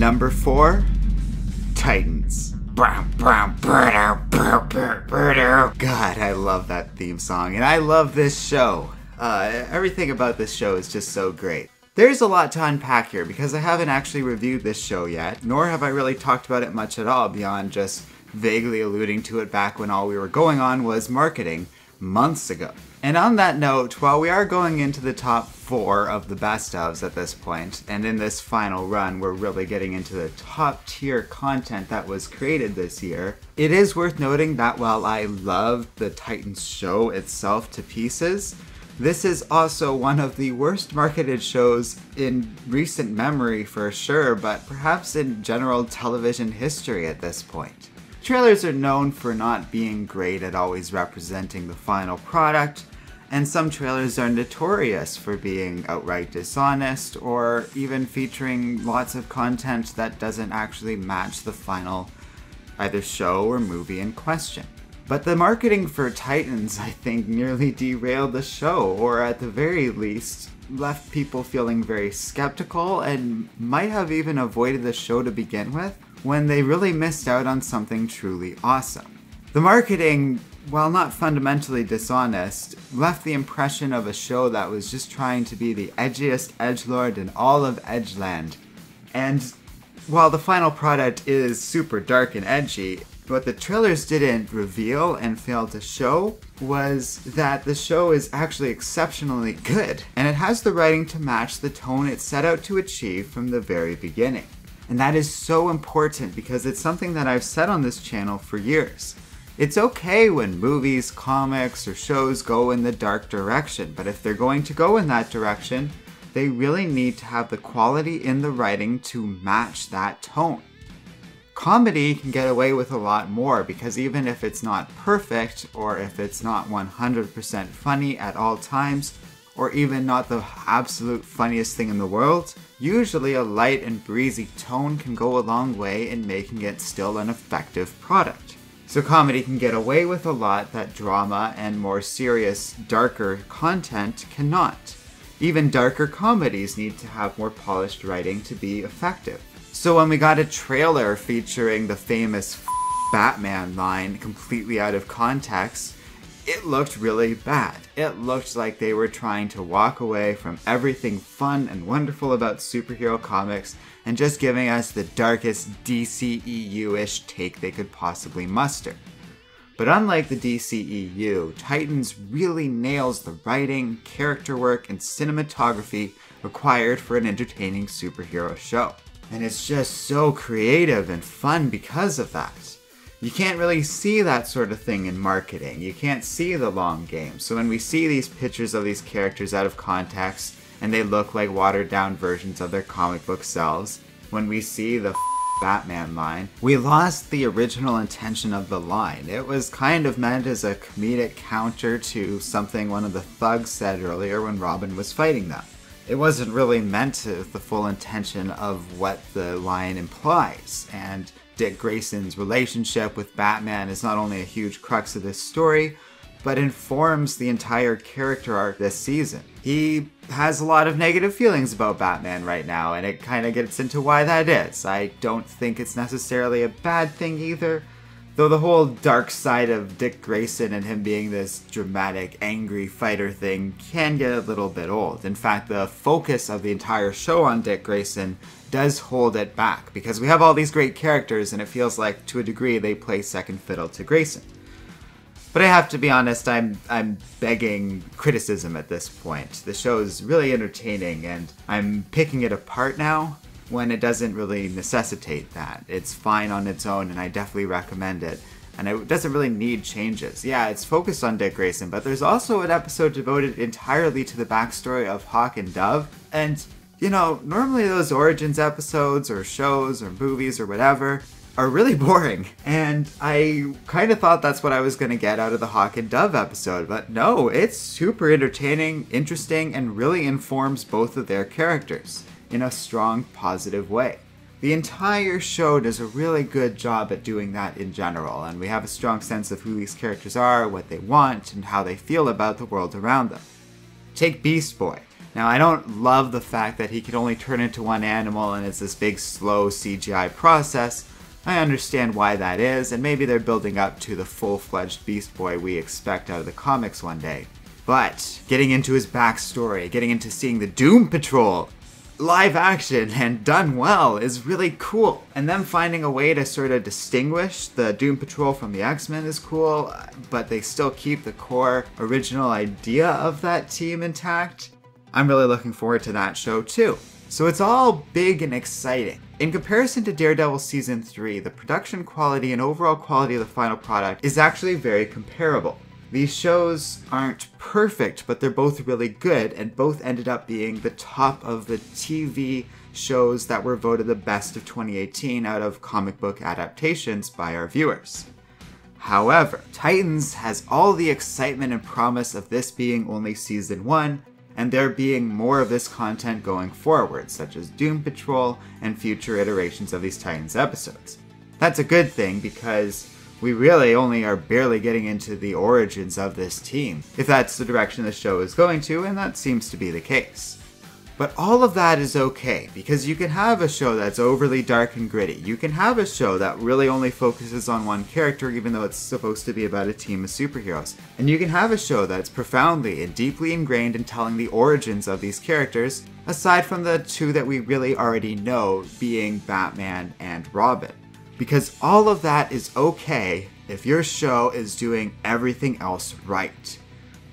Number 4, Titans. God, I love that theme song, and I love this show. Everything about this show is just so great. There's a lot to unpack here because I haven't actually reviewed this show yet, nor have I really talked about it much at all beyond just vaguely alluding to it back when all we were going on was marketing months ago. And on that note, while we are going into the top 4 of the best ofs at this point, and in this final run we're really getting into the top tier content that was created this year, it is worth noting that while I loved the Titans show itself to pieces, this is also one of the worst marketed shows in recent memory for sure, but perhaps in general television history at this point. Trailers are known for not being great at always representing the final product, and some trailers are notorious for being outright dishonest or even featuring lots of content that doesn't actually match the final either show or movie in question. But the marketing for Titans, I think, nearly derailed the show, or at the very least, left people feeling very skeptical and might have even avoided the show to begin with, when they really missed out on something truly awesome. The marketing, while not fundamentally dishonest, left the impression of a show that was just trying to be the edgiest edgelord in all of Edgeland. And while the final product is super dark and edgy, what the trailers didn't reveal and failed to show was that the show is actually exceptionally good, and it has the writing to match the tone it set out to achieve from the very beginning. And that is so important because it's something that I've said on this channel for years. It's okay when movies, comics, or shows go in the dark direction, but if they're going to go in that direction, they really need to have the quality in the writing to match that tone. Comedy can get away with a lot more because even if it's not perfect, or if it's not 100% funny at all times, or even not the absolute funniest thing in the world, usually a light and breezy tone can go a long way in making it still an effective product. So comedy can get away with a lot that drama and more serious, darker content cannot. Even darker comedies need to have more polished writing to be effective. So when we got a trailer featuring the famous Batman line completely out of context, it looked really bad. It looked like they were trying to walk away from everything fun and wonderful about superhero comics and just giving us the darkest DCEU-ish take they could possibly muster. But unlike the DCEU, Titans really nails the writing, character work, and cinematography required for an entertaining superhero show. And it's just so creative and fun because of that. You can't really see that sort of thing in marketing. You can't see the long game. So when we see these pictures of these characters out of context and they look like watered down versions of their comic book selves, when we see the Batman line, we lost the original intention of the line. It was kind of meant as a comedic counter to something one of the thugs said earlier when Robin was fighting them. It wasn't really meant to the full intention of what the line implies, and Dick Grayson's relationship with Batman is not only a huge crux of this story, but informs the entire character arc this season. He has a lot of negative feelings about Batman right now, and it kind of gets into why that is. I don't think it's necessarily a bad thing either, though the whole dark side of Dick Grayson and him being this dramatic, angry fighter thing can get a little bit old. In fact, the focus of the entire show on Dick Grayson does hold it back, because we have all these great characters and it feels like, to a degree, they play second fiddle to Grayson. But I have to be honest, I'm begging criticism at this point. The show is really entertaining and I'm picking it apart now when it doesn't really necessitate that. It's fine on its own and I definitely recommend it. And it doesn't really need changes. Yeah, it's focused on Dick Grayson, but there's also an episode devoted entirely to the backstory of Hawk and Dove. And, you know, normally those Origins episodes or shows or movies or whatever are really boring. And I kind of thought that's what I was going to get out of the Hawk and Dove episode, but no, it's super entertaining, interesting, and really informs both of their characters in a strong, positive way. The entire show does a really good job at doing that in general, and we have a strong sense of who these characters are, what they want, and how they feel about the world around them. Take Beast Boy. Now, I don't love the fact that he can only turn into one animal and it's this big, slow CGI process. I understand why that is, and maybe they're building up to the full-fledged Beast Boy we expect out of the comics one day. But getting into his backstory, getting into seeing the Doom Patrol, live action and done well, is really cool. And them finding a way to sort of distinguish the Doom Patrol from the X-Men is cool, but they still keep the core original idea of that team intact. I'm really looking forward to that show too. So it's all big and exciting. In comparison to Daredevil Season 3, the production quality and overall quality of the final product is actually very comparable. These shows aren't perfect, but they're both really good, and both ended up being the top of the TV shows that were voted the best of 2018 out of comic book adaptations by our viewers. However, Titans has all the excitement and promise of this being only Season 1, and there being more of this content going forward, such as Doom Patrol and future iterations of these Titans episodes. That's a good thing because we really only are barely getting into the origins of this team, if that's the direction the show is going to, and that seems to be the case. But all of that is okay, because you can have a show that's overly dark and gritty. You can have a show that really only focuses on one character, even though it's supposed to be about a team of superheroes. And you can have a show that's profoundly and deeply ingrained in telling the origins of these characters, aside from the two that we really already know, being Batman and Robin. Because all of that is okay if your show is doing everything else right.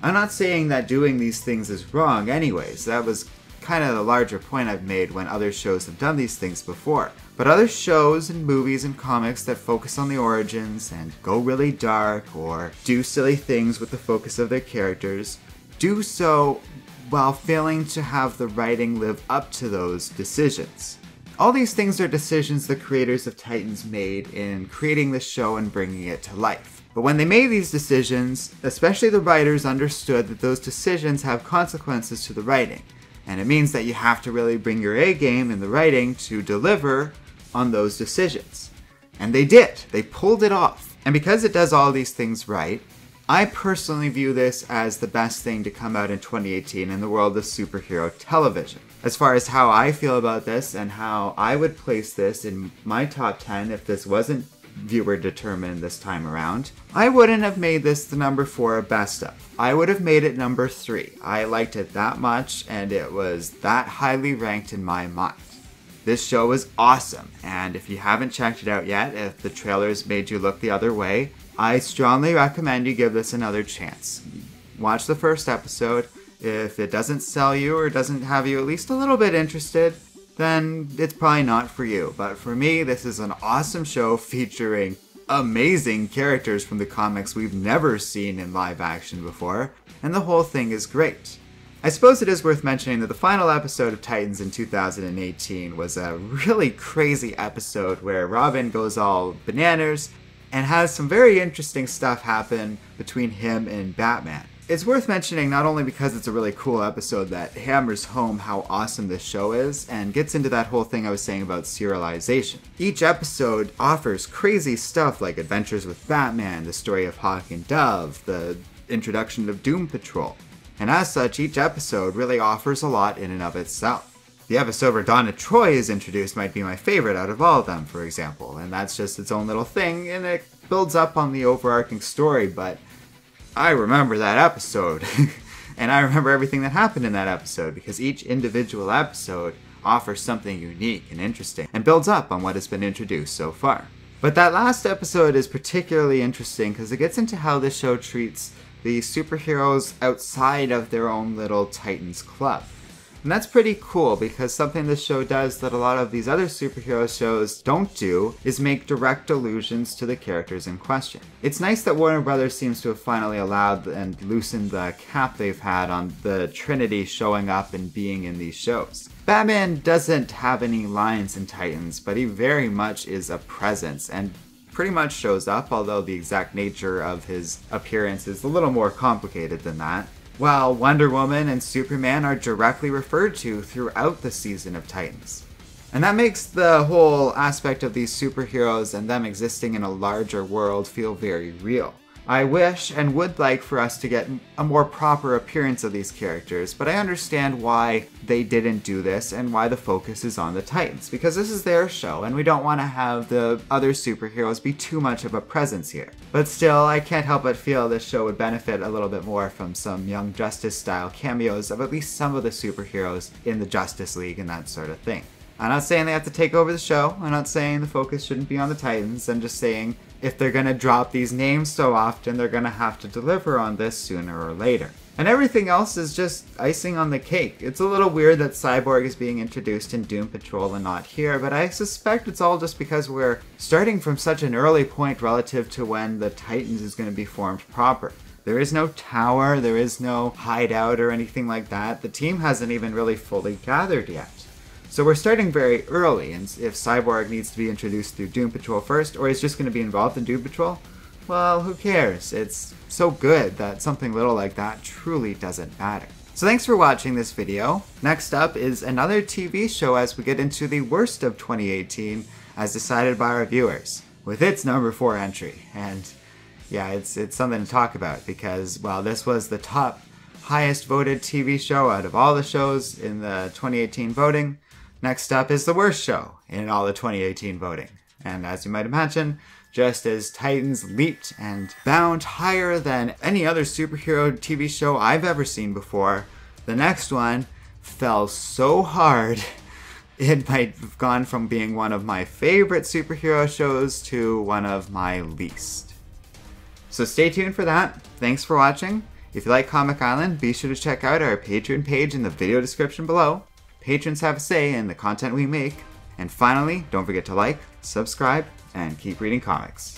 I'm not saying that doing these things is wrong anyways. That was kind of the larger point I've made when other shows have done these things before. But other shows and movies and comics that focus on the origins and go really dark or do silly things with the focus of their characters do so while failing to have the writing live up to those decisions. All these things are decisions the creators of Titans made in creating the show and bringing it to life. But when they made these decisions, especially the writers understood that those decisions have consequences to the writing. And it means that you have to really bring your A game in the writing to deliver on those decisions. And they did. They pulled it off. And because it does all these things right, I personally view this as the best thing to come out in 2018 in the world of superhero television. As far as how I feel about this and how I would place this in my top 10 if this wasn't viewer determined this time around, I wouldn't have made this the number 4 best of. I would have made it number 3. I liked it that much and it was that highly ranked in my mind. This show is awesome, and if you haven't checked it out yet, if the trailers made you look the other way, I strongly recommend you give this another chance. Watch the first episode. If it doesn't sell you or doesn't have you at least a little bit interested, then it's probably not for you. But for me, this is an awesome show featuring amazing characters from the comics we've never seen in live action before, and the whole thing is great. I suppose it is worth mentioning that the final episode of Titans in 2018 was a really crazy episode where Robin goes all bananas and has some very interesting stuff happen between him and Batman. It's worth mentioning not only because it's a really cool episode that hammers home how awesome this show is and gets into that whole thing I was saying about serialization. Each episode offers crazy stuff like Adventures with Batman, the story of Hawk and Dove, the introduction of Doom Patrol. And as such, each episode really offers a lot in and of itself. The episode where Donna Troy is introduced might be my favorite out of all of them, for example, and that's just its own little thing, and it builds up on the overarching story, but I remember that episode, and I remember everything that happened in that episode, because each individual episode offers something unique and interesting, and builds up on what has been introduced so far. But that last episode is particularly interesting because it gets into how this show treats the superheroes outside of their own little Titans club. And that's pretty cool because something this show does that a lot of these other superhero shows don't do is make direct allusions to the characters in question. It's nice that Warner Brothers seems to have finally allowed and loosened the cap they've had on the Trinity showing up and being in these shows. Batman doesn't have any lines in Titans, but he very much is a presence and pretty much shows up, although the exact nature of his appearance is a little more complicated than that. While Wonder Woman and Superman are directly referred to throughout the season of Titans. And that makes the whole aspect of these superheroes and them existing in a larger world feel very real. I wish and would like for us to get a more proper appearance of these characters, but I understand why they didn't do this and why the focus is on the Titans, because this is their show and we don't want to have the other superheroes be too much of a presence here. But still, I can't help but feel this show would benefit a little bit more from some Young Justice style cameos of at least some of the superheroes in the Justice League and that sort of thing. I'm not saying they have to take over the show, I'm not saying the focus shouldn't be on the Titans, I'm just saying if they're gonna drop these names so often, they're gonna have to deliver on this sooner or later. And everything else is just icing on the cake. It's a little weird that Cyborg is being introduced in Doom Patrol and not here, but I suspect it's all just because we're starting from such an early point relative to when the Titans is going to be formed proper. There is no tower, there is no hideout or anything like that. The team hasn't even really fully gathered yet. So we're starting very early, and if Cyborg needs to be introduced through Doom Patrol first, or he's just going to be involved in Doom Patrol, well, who cares? It's so good that something little like that truly doesn't matter. So thanks for watching this video. Next up is another TV show as we get into the worst of 2018 as decided by our viewers, with its number 4 entry. And yeah, it's something to talk about because, well, this was the top highest voted TV show out of all the shows in the 2018 voting. Next up is the worst show in all the 2018 voting. And as you might imagine, just as Titans leaped and bound higher than any other superhero TV show I've ever seen before, the next one fell so hard it might have gone from being one of my favorite superhero shows to one of my least. So stay tuned for that. Thanks for watching. If you like Comic Island, be sure to check out our Patreon page in the video description below. Patrons have a say in the content we make. And finally, don't forget to like, subscribe, and keep reading comics.